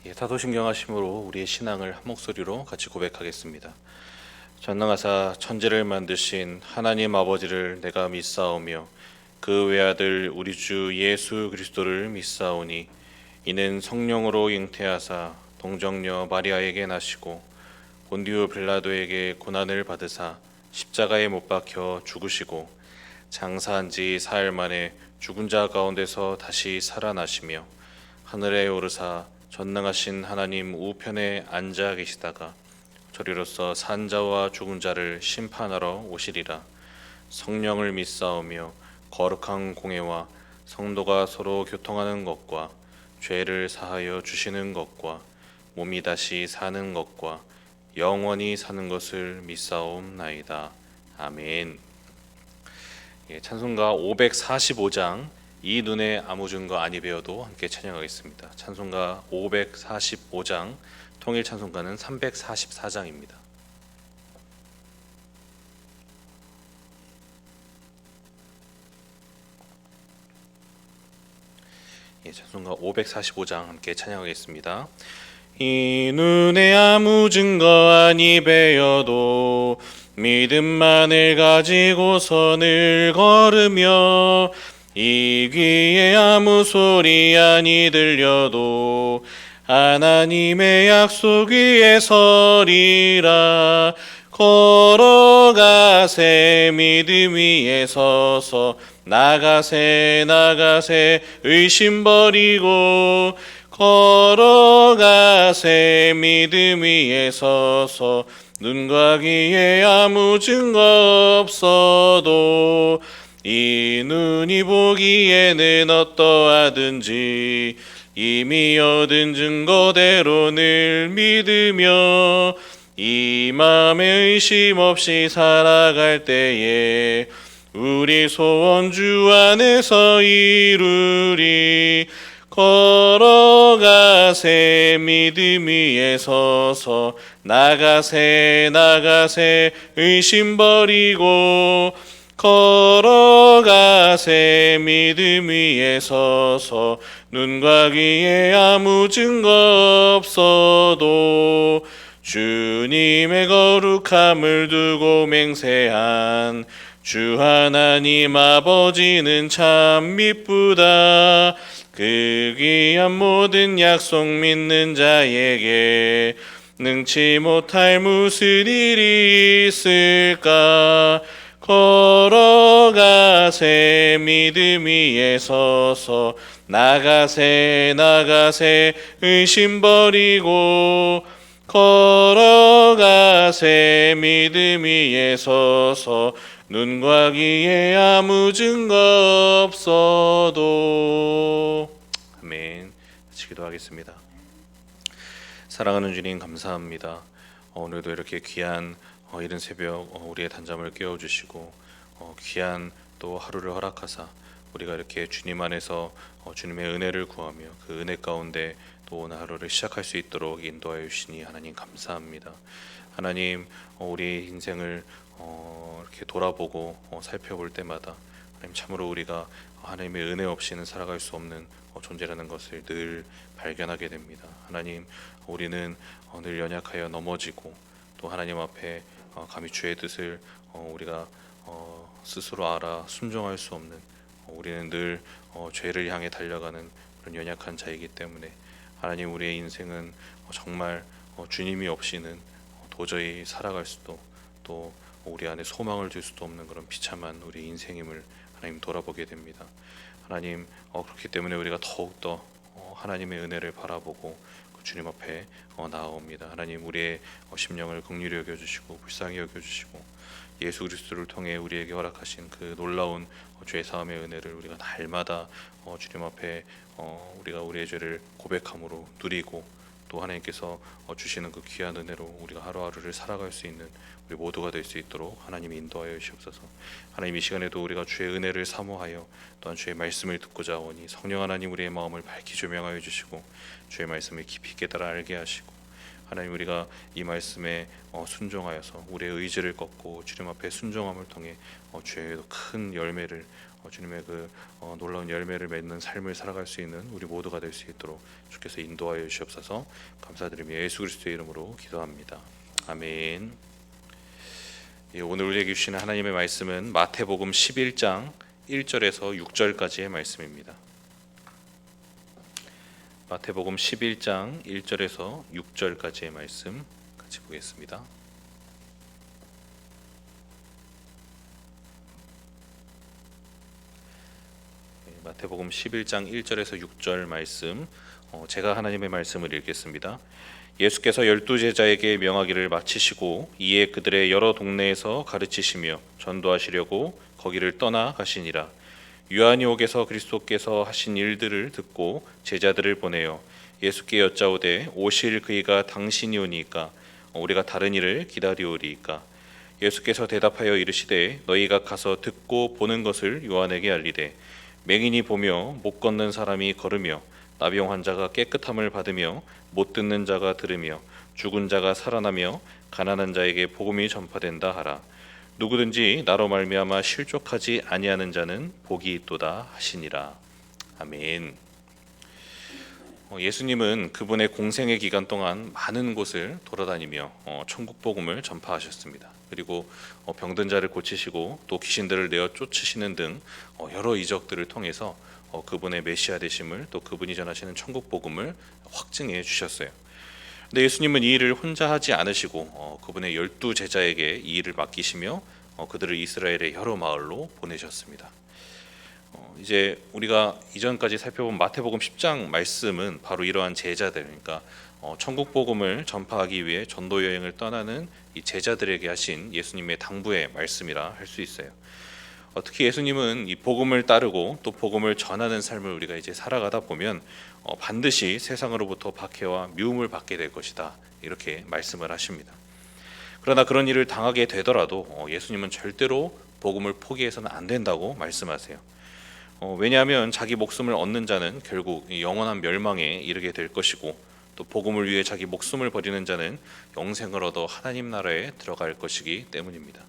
타도신경하심으로 우리의 신앙을 한 목소리로 같이 고백하겠습니다. 전능하사 천지를 만드신 하나님 아버지를 내가 믿사오며 그 외아들 우리 주 예수 그리스도를 믿사오니 이는 성령으로 잉태하사 동정녀 마리아에게 나시고 본디오 빌라도에게 고난을 받으사 십자가에 못 박혀 죽으시고 장사한 지 사흘 만에 죽은 자 가운데서 다시 살아나시며 하늘에 오르사 전능하신 하나님 우편에 앉아 계시다가 저리로서 산 자와 죽은 자를 심판하러 오시리라. 성령을 믿사오며 거룩한 공회와 성도가 서로 교통하는 것과 죄를 사하여 주시는 것과 몸이 다시 사는 것과 영원히 사는 것을 믿사옵나이다. 아멘. 찬송가 545장 이 눈에 아무 증거 아니 배워도 함께 찬양하겠습니다. 찬송가 545장, 통일 찬송가는 344장입니다. 찬송가 545장 함께 찬양하겠습니다. 이 눈에 아무 증거 아니 배워도 믿음만을 가지고 선을 걸으며 이 귀에 아무 소리 아니 들려도 하나님의 약속 위에 서리라. 걸어가세 믿음 위에 서서 나가세 의심 버리고 걸어가세 믿음 위에 서서 눈과 귀에 아무 증거 없어도 이 눈이 보기에는 어떠하든지 이미 얻은 증거대로 늘 믿으며 이 맘에 의심 없이 살아갈 때에 우리 소원 주 안에서 이루리. 걸어가세 믿음 위에 서서 나가세 의심 버리고 걸어가세 믿음 위에 서서 눈과 귀에 아무 증거 없어도 주님의 거룩함을 두고 맹세한 주 하나님 아버지는 참 미쁘다. 그 귀한 모든 약속 믿는 자에게 능치 못할 무슨 일이 있을까. 걸어가세 믿음 위에 서서 나가세 의심 버리고 걸어가세 믿음 위에 서서 눈과 귀에 아무 증거 없어도. 아멘. 같이 기도하겠습니다. 사랑하는 주님 감사합니다. 오늘도 이렇게 귀한 이른 새벽 우리의 단잠을 깨워주시고 귀한 또 하루를 허락하사 우리가 이렇게 주님 안에서 주님의 은혜를 구하며 그 은혜 가운데 또 오늘 하루를 시작할 수 있도록 인도하여 주시니 하나님 감사합니다. 하나님 우리의 인생을 이렇게 돌아보고 살펴볼 때마다 하나님 참으로 우리가 하나님의 은혜 없이는 살아갈 수 없는 존재라는 것을 늘 발견하게 됩니다. 하나님 우리는 늘 연약하여 넘어지고 또 하나님 앞에 감히 주의 뜻을 우리가 스스로 알아 순종할 수 없는 우리는 늘 죄를 향해 달려가는 그런 연약한 자이기 때문에 하나님 우리의 인생은 정말 주님이 없이는 도저히 살아갈 수도 또 우리 안에 소망을 줄 수도 없는 그런 비참한 우리 인생임을 하나님 돌아보게 됩니다. 하나님 그렇기 때문에 우리가 더욱더 하나님의 은혜를 바라보고 주님 앞에 나아옵니다. 하나님 우리의 심령을 긍휼히 여겨주시고 불쌍히 여겨주시고 예수 그리스도를 통해 우리에게 허락하신 그 놀라운 죄 사함의 은혜를 우리가 날마다 주님 앞에 우리가 우리의 죄를 고백함으로 누리고 또 하나님께서 주시는 그 귀한 은혜로 우리가 하루하루를 살아갈 수 있는 우리 모두가 될 수 있도록 하나님이 인도하여 주시옵소서. 하나님 이 시간에도 우리가 주의 은혜를 사모하여 또한 주의 말씀을 듣고자 하오니 성령 하나님 우리의 마음을 밝히 조명하여 주시고 주의 말씀을 깊이 깨달아 알게 하시고 하나님 우리가 이 말씀에 순종하여서 우리의 의지를 꺾고 주님 앞에 순종함을 통해 주의 큰 열매를 주님의 그 놀라운 열매를 맺는 삶을 살아갈 수 있는 우리 모두가 될 수 있도록 주께서 인도하여 주시옵소서. 감사드리며 예수 그리스도의 이름으로 기도합니다. 아멘. 오늘 우리에게 주시는 하나님의 말씀은 마태복음 11장 1절에서 6절까지의 말씀입니다. 마태복음 11장 1절에서 6절까지의 말씀 같이 보겠습니다. 마태복음 11장 1절에서 6절 말씀, 제가 하나님의 말씀을 읽겠습니다. 예수께서 12제자에게 명하기를 마치시고 이에 그들의 여러 동네에서 가르치시며 전도하시려고 거기를 떠나 가시니라. 유한이 옥에서 그리스도께서 하신 일들을 듣고 제자들을 보내어 예수께 여짜오되 오실 그이가 당신이 오니이까 우리가 다른 일을 기다리오리이까. 예수께서 대답하여 이르시되 너희가 가서 듣고 보는 것을 요한에게 알리되 맹인이 보며 못 걷는 사람이 걸으며 나병 환자가 깨끗함을 받으며 못 듣는 자가 들으며 죽은 자가 살아나며 가난한 자에게 복음이 전파된다 하라. 누구든지 나로 말미암아 실족하지 아니하는 자는 복이 있도다 하시니라. 아멘. 예수님은 그분의 공생의 기간 동안 많은 곳을 돌아다니며 천국 복음을 전파하셨습니다. 그리고 병든 자를 고치시고 또 귀신들을 내어 쫓으시는 등 여러 이적들을 통해서 그분의 메시아 되심을 또 그분이 전하시는 천국 복음을 확증해 주셨어요. 근데 예수님은 이 일을 혼자 하지 않으시고 그분의 12제자에게 이 일을 맡기시며 그들을 이스라엘의 여러 마을로 보내셨습니다. 이제 우리가 이전까지 살펴본 마태복음 10장 말씀은 바로 이러한 제자들, 그러니까 천국 복음을 전파하기 위해 전도 여행을 떠나는 이 제자들에게 하신 예수님의 당부의 말씀이라 할 수 있어요. 특히 예수님은 이 복음을 따르고 또 복음을 전하는 삶을 우리가 이제 살아가다 보면 반드시 세상으로부터 박해와 미움을 받게 될 것이다, 이렇게 말씀을 하십니다. 그러나 그런 일을 당하게 되더라도 예수님은 절대로 복음을 포기해서는 안 된다고 말씀하세요. 왜냐하면 자기 목숨을 얻는 자는 결국 영원한 멸망에 이르게 될 것이고 또 복음을 위해 자기 목숨을 버리는 자는 영생을 얻어 하나님 나라에 들어갈 것이기 때문입니다.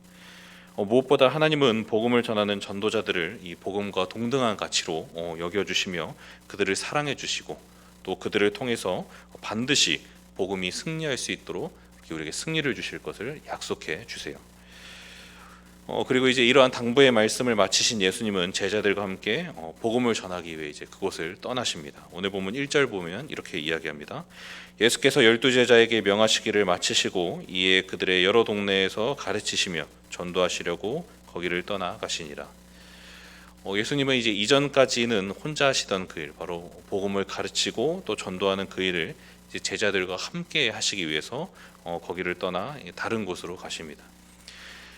무엇보다 하나님은 복음을 전하는 전도자들을 이 복음과 동등한 가치로 여겨주시며 그들을 사랑해 주시고 또 그들을 통해서 반드시 복음이 승리할 수 있도록 우리에게 승리를 주실 것을 약속해 주세요. 그리고 이제 이러한 당부의 말씀을 마치신 예수님은 제자들과 함께 복음을 전하기 위해 이제 그곳을 떠나십니다. 오늘 본문 1절 보면 이렇게 이야기합니다. 예수께서 12제자에게 명하시기를 마치시고 이에 그들의 여러 동네에서 가르치시며 전도하시려고 거기를 떠나 가시니라. 예수님은 이제 이전까지는 혼자 하시던 그 일, 바로 복음을 가르치고 또 전도하는 그 일을 이제 제자들과 함께 하시기 위해서 거기를 떠나 다른 곳으로 가십니다.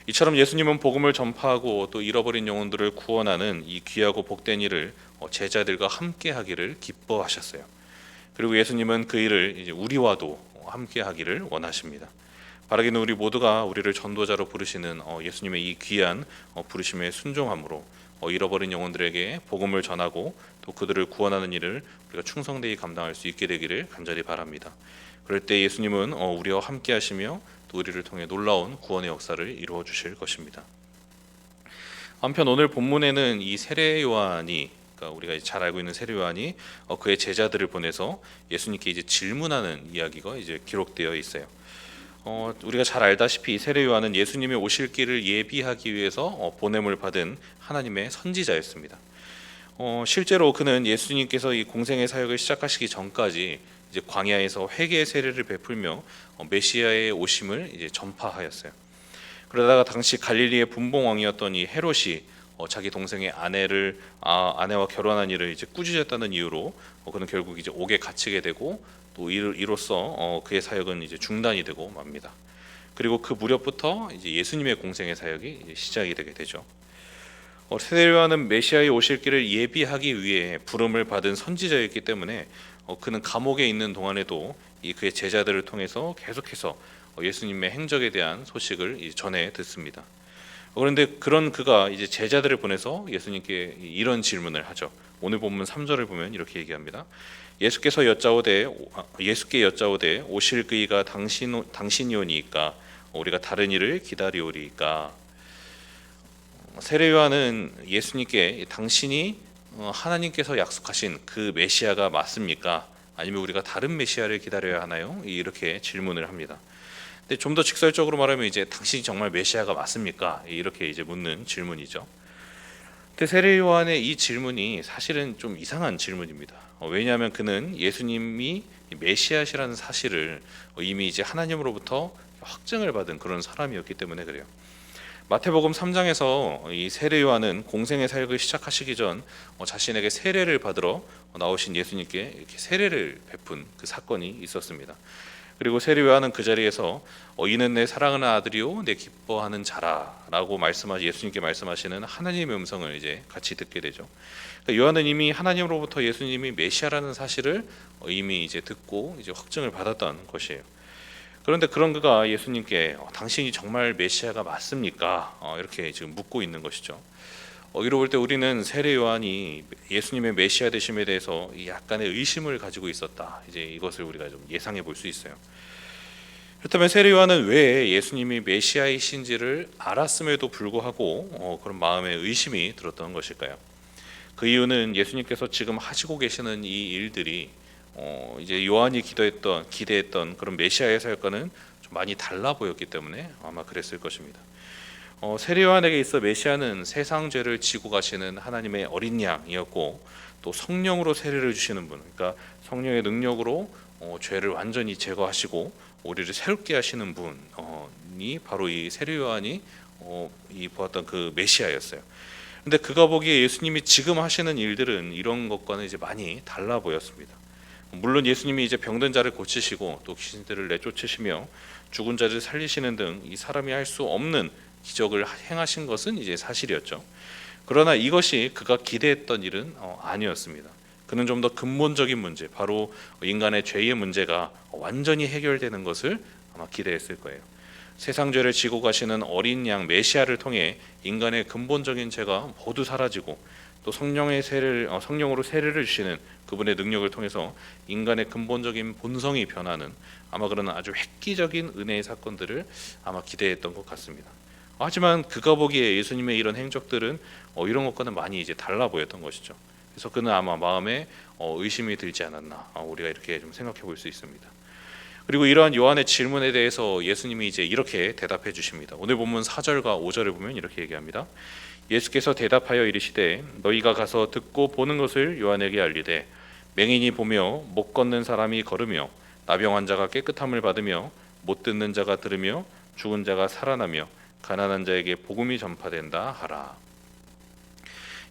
이처럼 예수님은 복음을 전파하고 또 잃어버린 영혼들을 구원하는 이 귀하고 복된 일을 제자들과 함께 하기를 기뻐하셨어요. 그리고 예수님은 그 일을 이제 우리와도 함께 하기를 원하십니다. 바라기는 우리 모두가 우리를 전도자로 부르시는 예수님의 이 귀한 부르심에 순종함으로 잃어버린 영혼들에게 복음을 전하고 또 그들을 구원하는 일을 우리가 충성되이 감당할 수 있게 되기를 간절히 바랍니다. 그럴 때 예수님은 우리와 함께 하시며 또 우리를 통해 놀라운 구원의 역사를 이루어 주실 것입니다. 한편 오늘 본문에는 이 세례 요한이, 그러니까 우리가 잘 알고 있는 세례 요한이 그의 제자들을 보내서 예수님께 이제 질문하는 이야기가 이제 기록되어 있어요. 우리가 잘 알다시피 세례 요한은 예수님의 오실 길을 예비하기 위해서 보냄을 받은 하나님의 선지자였습니다. 실제로 그는 예수님께서 이 공생의 사역을 시작하시기 전까지 이제 광야에서 회개의 세례를 베풀며 메시아의 오심을 이제 전파하였어요. 그러다가 당시 갈릴리의 분봉 왕이었던 이 헤롯이 자기 동생의 아내와 결혼한 일을 이제 꾸짖었다는 이유로 그는 결국 이제 옥에 갇히게 되고 또 이로써 그의 사역은 이제 중단이 되고 맙니다. 그리고 그 무렵부터 이제 예수님의 공생의 사역이 이제 시작이 되게 되죠. 세례 요한은 메시아의 오실 길을 예비하기 위해 부름을 받은 선지자였기 때문에 그는 감옥에 있는 동안에도 이 그의 제자들을 통해서 계속해서 예수님의 행적에 대한 소식을 이제 전해 듣습니다. 그런데 그런 그가 이제 제자들을 보내서 예수님께 이런 질문을 하죠. 오늘 본문 3절을 보면 이렇게 얘기합니다. 예수께 여짜오되 오실 그이가 당신이오니이까 우리가 다른 일을 기다리오리이까. 세례 요한은 예수님께 당신이 하나님께서 약속하신 그 메시아가 맞습니까? 아니면 우리가 다른 메시아를 기다려야 하나요? 이렇게 질문을 합니다. 근데 좀 더 직설적으로 말하면 이제 당신이 정말 메시아가 맞습니까? 이렇게 이제 묻는 질문이죠. 근데 세례 요한의 이 질문이 사실은 좀 이상한 질문입니다. 왜냐하면 그는 예수님이 메시아시라는 사실을 이미 이제 하나님으로부터 확증을 받은 그런 사람이었기 때문에 그래요. 마태복음 3장에서 이 세례 요한은 공생의 사역을 시작하시기 전 자신에게 세례를 받으러 나오신 예수님께 이렇게 세례를 베푼 그 사건이 있었습니다. 그리고 세례 요한은 그 자리에서 이는 내 사랑하는 아들이요 내 기뻐하는 자라라고 예수님께 말씀하시는 하나님의 음성을 이제 같이 듣게 되죠. 그러니까 요한은 이미 하나님으로부터 예수님이 메시아라는 사실을 이미 이제 듣고 이제 확증을 받았던 것이에요. 그런데 그런 그가 예수님께 당신이 정말 메시아가 맞습니까? 이렇게 지금 묻고 있는 것이죠. 이로 볼 때 우리는 세례 요한이 예수님의 메시아 되심에 대해서 약간의 의심을 가지고 있었다. 이제 이것을 우리가 좀 예상해 볼 수 있어요. 그렇다면 세례 요한은 왜 예수님이 메시아이신지를 알았음에도 불구하고 그런 마음의 의심이 들었던 것일까요? 그 이유는 예수님께서 지금 하시고 계시는 이 일들이 이제 요한이 기대했던 그런 메시아의 사역과는 좀 많이 달라 보였기 때문에 아마 그랬을 것입니다. 세례 요한에게 있어 메시아는 세상 죄를 지고 가시는 하나님의 어린 양이었고 또 성령으로 세례를 주시는 분, 그러니까 성령의 능력으로 죄를 완전히 제거하시고 우리를 새롭게 하시는 분이 바로 이 세례 요한이 이 보았던 그 메시아였어요. 근데 그가 보기에 예수님이 지금 하시는 일들은 이런 것과는 이제 많이 달라 보였습니다. 물론 예수님이 이제 병든 자를 고치시고 또 귀신들을 내쫓으시며 죽은 자를 살리시는 등 이 사람이 할 수 없는 기적을 행하신 것은 이제 사실이었죠. 그러나 이것이 그가 기대했던 일은 아니었습니다. 그는 좀 더 근본적인 문제, 바로 인간의 죄의 문제가 완전히 해결되는 것을 아마 기대했을 거예요. 세상 죄를 지고 가시는 어린 양 메시아를 통해 인간의 근본적인 죄가 모두 사라지고 또 성령으로 세례를 주시는 그분의 능력을 통해서 인간의 근본적인 본성이 변하는 아마 그런 아주 획기적인 은혜의 사건들을 아마 기대했던 것 같습니다. 하지만 그가 보기에 예수님의 이런 행적들은 이런 것과는 많이 이제 달라 보였던 것이죠. 그래서 그는 아마 마음에 의심이 들지 않았나 우리가 이렇게 좀 생각해 볼 수 있습니다. 그리고 이러한 요한의 질문에 대해서 예수님이 이제 이렇게 대답해 주십니다. 오늘 본문 4절과 5절을 보면 이렇게 얘기합니다. 예수께서 대답하여 이르시되 너희가 가서 듣고 보는 것을 요한에게 알리되 맹인이 보며 못 걷는 사람이 걸으며 나병 환자가 깨끗함을 받으며 못 듣는 자가 들으며 죽은 자가 살아나며 가난한 자에게 복음이 전파된다 하라.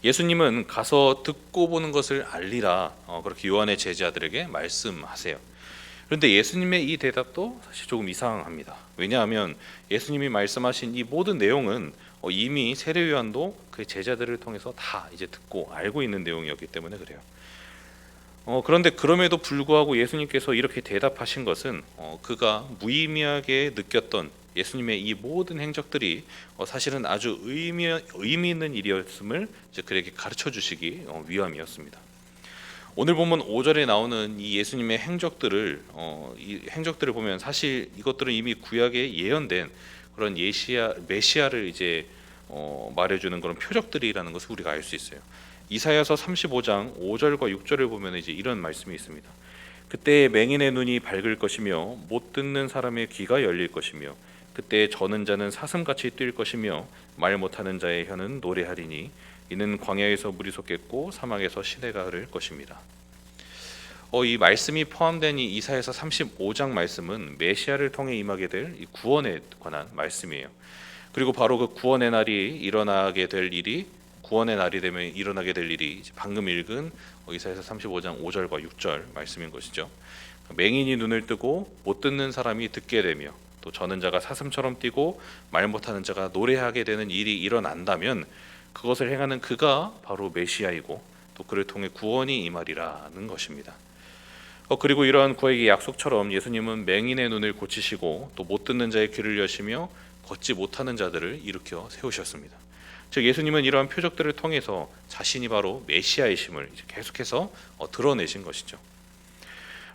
예수님은 가서 듣고 보는 것을 알리라 그렇게 요한의 제자들에게 말씀하세요. 그런데 예수님의 이 대답도 사실 조금 이상합니다. 왜냐하면 예수님이 말씀하신 이 모든 내용은 이미 세례 요한도 그 제자들을 통해서 다 이제 듣고 알고 있는 내용이었기 때문에 그래요. 그런데 그럼에도 불구하고 예수님께서 이렇게 대답하신 것은 그가 무의미하게 느꼈던 예수님의 이 모든 행적들이 사실은 아주 의미 있는 일이었음을 이제 그에게 가르쳐 주시기 위함이었습니다. 오늘 보면 5절에 나오는 이 예수님의 이 행적들을 보면 사실 이것들은 이미 구약에 예언된 그런 메시아를 이제 말해주는 그런 표적들이라는 것을 우리가 알 수 있어요. 이사야서 35장 5절과 6절을 보면 이제 이런 말씀이 있습니다. 그때 맹인의 눈이 밝을 것이며 못 듣는 사람의 귀가 열릴 것이며 그때 저는 자는 사슴같이 뛸 것이며 말 못하는 자의 혀는 노래하리니 이는 광야에서 물이 솟겠고 사막에서 시내가 흐를 것입니다. 이 말씀이 포함된 이 이사야서 35장 말씀은 메시아를 통해 임하게 될 이 구원에 관한 말씀이에요. 그리고 바로 그 구원의 날이 되면 일어나게 될 일이 방금 읽은 이사야서 35장 5절과 6절 말씀인 것이죠. 맹인이 눈을 뜨고 못 듣는 사람이 듣게 되며 또 저는 자가 사슴처럼 뛰고 말 못하는 자가 노래하게 되는 일이 일어난다면 그것을 행하는 그가 바로 메시아이고 또 그를 통해 구원이 임하리라는 것입니다. 그리고 이러한 그에게 약속처럼 예수님은 맹인의 눈을 고치시고 또 못 듣는 자의 귀를 여시며 걷지 못하는 자들을 일으켜 세우셨습니다. 즉 예수님은 이러한 표적들을 통해서 자신이 바로 메시아이심을 계속해서 드러내신 것이죠.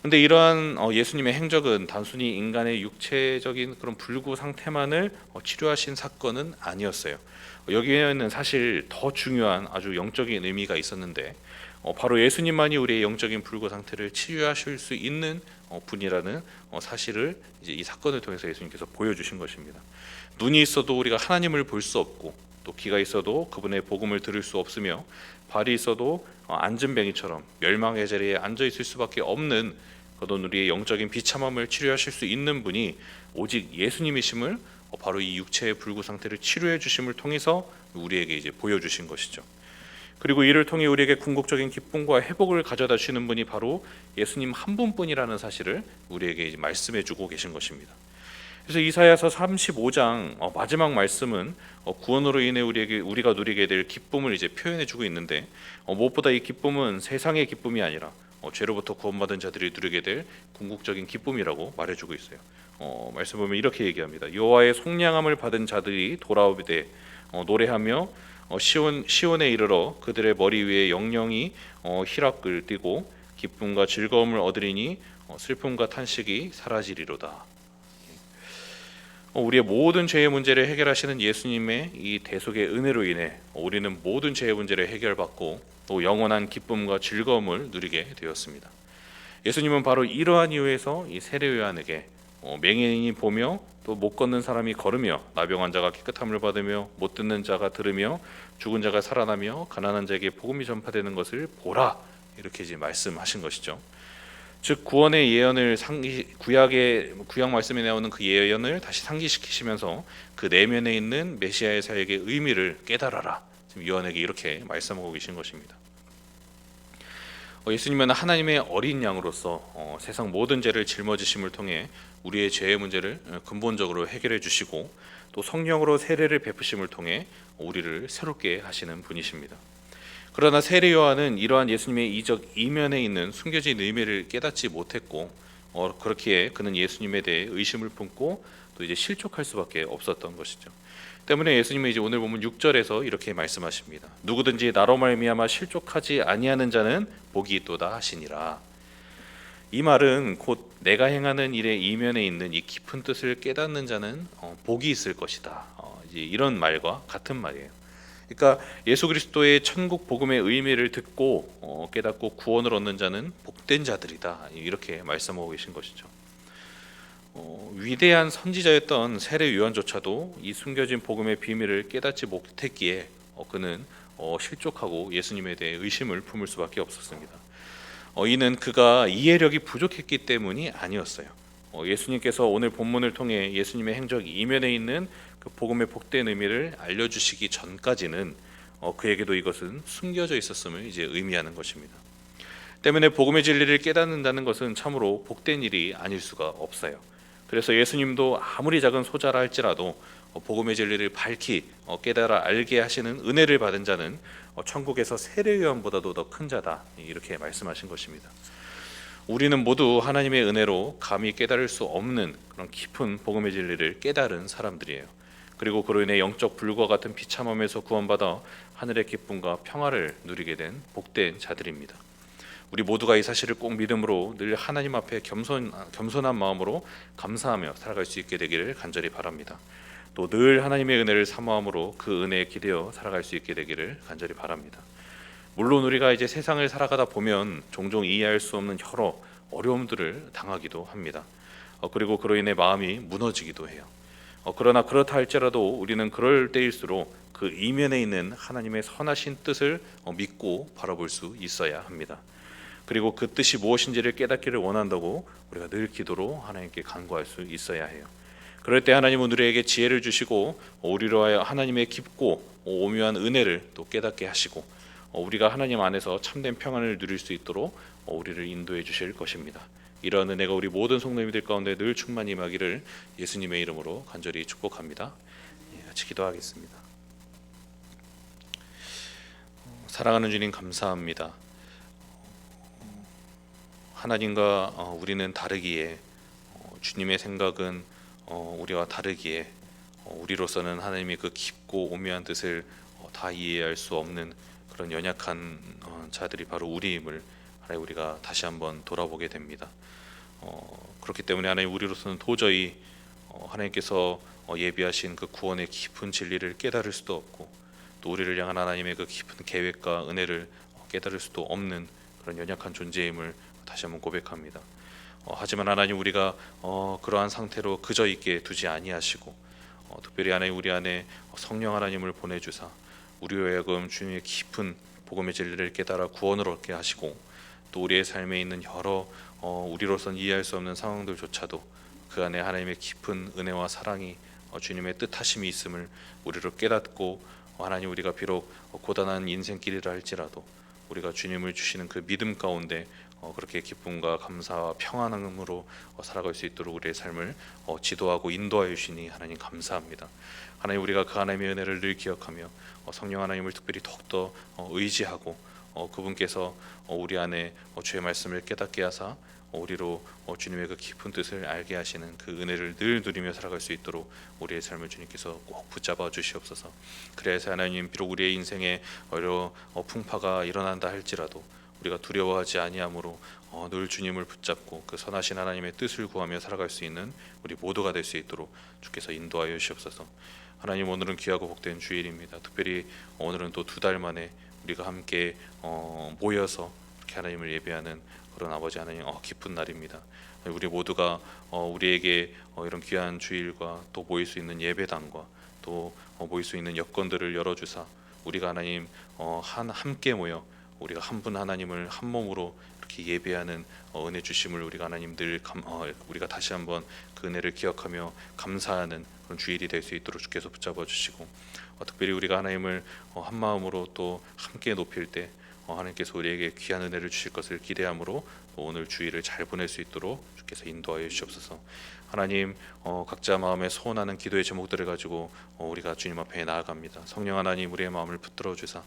근데 이러한 예수님의 행적은 단순히 인간의 육체적인 그런 불구 상태만을 치료하신 사건은 아니었어요. 여기에는 사실 더 중요한 아주 영적인 의미가 있었는데, 바로 예수님만이 우리의 영적인 불구 상태를 치유하실 수 있는 분이라는 사실을 이제 이 사건을 통해서 예수님께서 보여주신 것입니다. 눈이 있어도 우리가 하나님을 볼 수 없고, 또 귀가 있어도 그분의 복음을 들을 수 없으며, 발이 있어도 앉은 뱅이처럼 멸망의 자리에 앉아 있을 수밖에 없는 그런 우리의 영적인 비참함을 치료하실 수 있는 분이 오직 예수님이심을 바로 이 육체의 불구 상태를 치료해 주심을 통해서 우리에게 이제 보여주신 것이죠. 그리고 이를 통해 우리에게 궁극적인 기쁨과 회복을 가져다 주시는 분이 바로 예수님 한 분뿐이라는 사실을 우리에게 이제 말씀해 주고 계신 것입니다. 그래서 이사야서 35장 마지막 말씀은 구원으로 인해 우리가 누리게 될 기쁨을 이제 표현해 주고 있는데, 무엇보다 이 기쁨은 세상의 기쁨이 아니라 죄로부터 구원받은 자들이 누리게 될 궁극적인 기쁨이라고 말해주고 있어요. 말씀 보면 이렇게 얘기합니다. 여호와의 속량함을 받은 자들이 돌아오되 노래하며 시온에 이르러 그들의 머리 위에 영영이 희락을 띠고 기쁨과 즐거움을 얻으리니 슬픔과 탄식이 사라지리로다. 우리의 모든 죄의 문제를 해결하시는 예수님의 이 대속의 은혜로 인해 우리는 모든 죄의 문제를 해결받고 또 영원한 기쁨과 즐거움을 누리게 되었습니다. 예수님은 바로 이러한 이유에서 이 세례 요한에게 맹인이 보며 또 못 걷는 사람이 걸으며 나병한 자가 깨끗함을 받으며 못 듣는 자가 들으며 죽은 자가 살아나며 가난한 자에게 복음이 전파되는 것을 보라, 이렇게 이제 말씀하신 것이죠. 즉 구원의 예언을 구약 말씀에 나오는 그 예언을 다시 상기시키시면서 그 내면에 있는 메시아의 사역의 의미를 깨달아라, 지금 요한에게 이렇게 말씀하고 계신 것입니다. 예수님은 하나님의 어린 양으로서 세상 모든 죄를 짊어지심을 통해 우리의 죄의 문제를 근본적으로 해결해 주시고, 또 성령으로 세례를 베푸심을 통해 우리를 새롭게 하시는 분이십니다. 그러나 세례 요한은 이러한 예수님의 이적 이면에 있는 숨겨진 의미를 깨닫지 못했고, 그렇기에 그는 예수님에 대해 의심을 품고 또 이제 실족할 수밖에 없었던 것이죠. 때문에 예수님은 이제 오늘 보면 6절에서 이렇게 말씀하십니다. 누구든지 나로 말미암아 실족하지 아니하는 자는 복이 있도다 하시니라. 이 말은 곧 내가 행하는 일의 이면에 있는 이 깊은 뜻을 깨닫는 자는 복이 있을 것이다, 이제 이런 말과 같은 말이에요. 그러니까 예수 그리스도의 천국 복음의 의미를 듣고 깨닫고 구원을 얻는 자는 복된 자들이다, 이렇게 말씀하고 계신 것이죠. 위대한 선지자였던 세례 요한조차도 이 숨겨진 복음의 비밀을 깨닫지 못했기에 그는 실족하고 예수님에 대해 의심을 품을 수밖에 없었습니다. 이는 그가 이해력이 부족했기 때문이 아니었어요. 예수님께서 오늘 본문을 통해 예수님의 행적 이면에 있는 그 복음의 복된 의미를 알려주시기 전까지는 그에게도 이것은 숨겨져 있었음을 이제 의미하는 것입니다. 때문에 복음의 진리를 깨닫는다는 것은 참으로 복된 일이 아닐 수가 없어요. 그래서 예수님도 아무리 작은 소자라 할지라도 복음의 진리를 밝히 깨달아 알게 하시는 은혜를 받은 자는 천국에서 세례 요한보다도 더 큰 자다, 이렇게 말씀하신 것입니다. 우리는 모두 하나님의 은혜로 감히 깨달을 수 없는 그런 깊은 복음의 진리를 깨달은 사람들이에요. 그리고 그로 인해 영적 불과 같은 비참함에서 구원받아 하늘의 기쁨과 평화를 누리게 된 복된 자들입니다. 우리 모두가 이 사실을 꼭 믿음으로 늘 하나님 앞에 겸손한 마음으로 감사하며 살아갈 수 있게 되기를 간절히 바랍니다. 또 늘 하나님의 은혜를 사모함으로 그 은혜에 기대어 살아갈 수 있게 되기를 간절히 바랍니다. 물론 우리가 이제 세상을 살아가다 보면 종종 이해할 수 없는 여러 어려움들을 당하기도 합니다. 그리고 그로 인해 마음이 무너지기도 해요. 그러나 그렇다 할지라도 우리는 그럴 때일수록 그 이면에 있는 하나님의 선하신 뜻을 믿고 바라볼 수 있어야 합니다. 그리고 그 뜻이 무엇인지를 깨닫기를 원한다고 우리가 늘 기도로 하나님께 간구할 수 있어야 해요. 그럴 때 하나님은 우리에게 지혜를 주시고 우리로 하여 하나님의 깊고 오묘한 은혜를 또 깨닫게 하시고 우리가 하나님 안에서 참된 평안을 누릴 수 있도록 우리를 인도해 주실 것입니다. 이러한 은혜가 우리 모든 성도님들 가운데 늘 충만히 임하기를 예수님의 이름으로 간절히 축복합니다. 같이 기도하겠습니다. 사랑하는 주님, 감사합니다. 하나님과 우리는 다르기에 주님의 생각은 우리와 다르기에 우리로서는 하나님의 그 깊고 오묘한 뜻을 다 이해할 수 없는 그런 연약한 자들이 바로 우리임을 하나님 우리가 다시 한번 돌아보게 됩니다. 그렇기 때문에 하나님 우리로서는 도저히 하나님께서 예비하신 그 구원의 깊은 진리를 깨달을 수도 없고 또 우리를 향한 하나님의 그 깊은 계획과 은혜를 깨달을 수도 없는 그런 연약한 존재임을 다시 한번 고백합니다. 하지만 하나님 우리가 그러한 상태로 그저 있게 두지 아니하시고 특별히 하나님 우리 안에 성령 하나님을 보내주사 우리로 하여금 주님의 깊은 복음의 진리를 깨달아 구원을 얻게 하시고 또 우리의 삶에 있는 여러 우리로선 이해할 수 없는 상황들조차도 그 안에 하나님의 깊은 은혜와 사랑이 주님의 뜻하심이 있음을 우리로 깨닫고 하나님 우리가 비록 고단한 인생길이라 할지라도 우리가 주님을 주시는 그 믿음 가운데 그렇게 기쁨과 감사와 평안함으로 살아갈 수 있도록 우리의 삶을 지도하고 인도하여 주시니 하나님 감사합니다. 하나님 우리가 그 하나님의 은혜를 늘 기억하며 성령 하나님을 특별히 더욱더 의지하고 그분께서 우리 안에 주의 말씀을 깨닫게 하사 우리로 주님의 그 깊은 뜻을 알게 하시는 그 은혜를 늘 누리며 살아갈 수 있도록 우리의 삶을 주님께서 꼭 붙잡아 주시옵소서. 그래서 하나님 비록 우리의 인생에 여러 풍파가 일어난다 할지라도 우리가 두려워하지 아니함으로 늘 주님을 붙잡고 그 선하신 하나님의 뜻을 구하며 살아갈 수 있는 우리 모두가 될 수 있도록 주께서 인도하여 주시옵소서. 하나님 오늘은 귀하고 복된 주일입니다. 특별히 오늘은 또 2달 만에 우리가 함께 모여서 이렇게 하나님을 예배하는 그런 아버지 하나님 기쁜 날입니다. 우리 모두가 우리에게 이런 귀한 주일과 또 모일 수 있는 예배당과 또 모일 수 있는 여건들을 열어주사 우리가 하나님 함께 모여 우리가 한 분 하나님을 한 몸으로 이렇게 예배하는 은혜 주심을 우리가 하나님 우리가 다시 한번 그 은혜를 기억하며 감사하는 그런 주일이 될 수 있도록 주께서 붙잡아 주시고 특별히 우리가 하나님을 한 마음으로 또 함께 높일 때 하나님께서 우리에게 귀한 은혜를 주실 것을 기대함으로 오늘 주일을 잘 보낼 수 있도록 주께서 인도하여 주시옵소서. 하나님 각자 마음에 소원하는 기도의 제목들을 가지고 우리가 주님 앞에 나아갑니다. 성령 하나님 우리의 마음을 붙들어 주사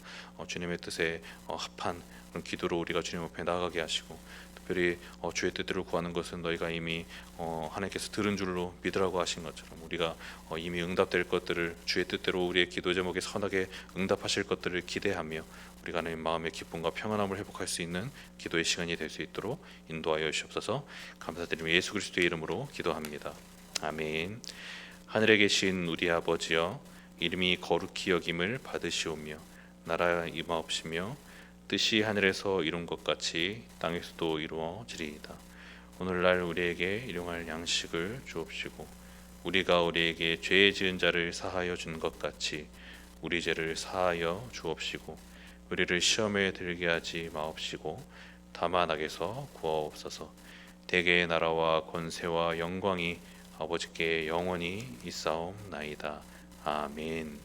주님의 뜻에 합한 그런 기도로 우리가 주님 앞에 나아가게 하시고 특별히 주의 뜻대로 구하는 것은 너희가 이미 하나님께서 들은 줄로 믿으라고 하신 것처럼 우리가 이미 응답될 것들을 주의 뜻대로 우리의 기도 제목에 선하게 응답하실 것들을 기대하며 우리가 하나님 마음의 기쁨과 평안함을 회복할 수 있는 기도의 시간이 될 수 있도록 인도하여 주시옵소서. 감사드리며 예수 그리스도의 이름으로 기도합니다. 아멘. 하늘에 계신 우리 아버지여 이름이 거룩히 여김을 받으시오며 나라 임하옵시며 뜻이 하늘에서 이룬 것 같이 땅에서도 이루어지리이다. 오늘날 우리에게 일용할 양식을 주옵시고 우리가 우리에게 죄 지은 자를 사하여 준 것 같이 우리 죄를 사하여 주옵시고 우리를 시험에 들게 하지 마옵시고 다만 악에서 구하옵소서. 대개의 나라와 권세와 영광이 아버지께 영원히 있사옵나이다. 아멘.